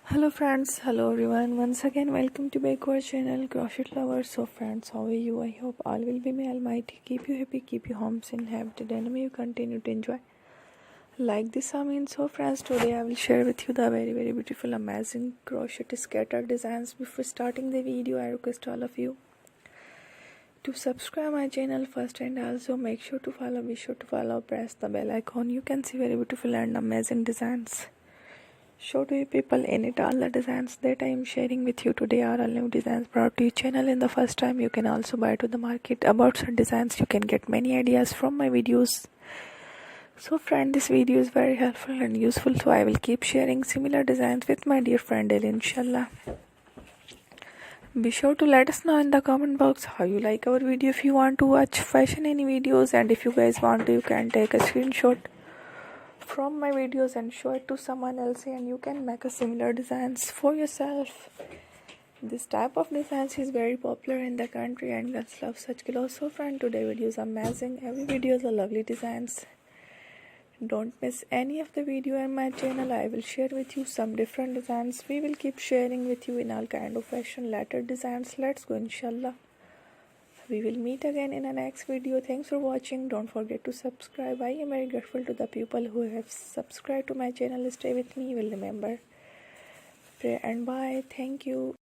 Hello friends, hello everyone. Once again, welcome to back our channel, Crochet Lovers. So friends, how are you? I hope all will be may Almighty. Keep you happy, keep you homes in happy, and may you continue to enjoy. Like this, I mean. So friends, today I will share with you the very beautiful, amazing crochet scatter designs. Before starting the video, I request all of you to subscribe my channel first, and also make sure to follow. Be sure to follow. Press the bell icon. You can see very beautiful and amazing designs. Show to you people in it. All the designs that I am sharing with you today are all new designs brought to your channel in the first time. You can also buy to the market about some designs. You can get many ideas from my videos. So friend, this video is very helpful and useful, so I will keep sharing similar designs with my dear friend Ellie, inshallah. Be sure to let us know in the comment box how you like our video. If you want to watch fashion any videos, and if you guys want to, you can take a screenshot from my videos and show it to someone else, and you can make a similar designs for yourself. This type of designs is very popular in the country and girls love such clothes. So friend, today video is amazing. Every video is a lovely designs. Don't miss any of the video on my channel. I will share with you some different designs. We will keep sharing with you in all kind of fashion letter designs. Let's go, inshallah. We will meet again in the next video. Thanks for watching. Don't forget to subscribe. I am very grateful to the people who have subscribed to my channel. Stay with me. You will remember. Pray and bye. Thank you.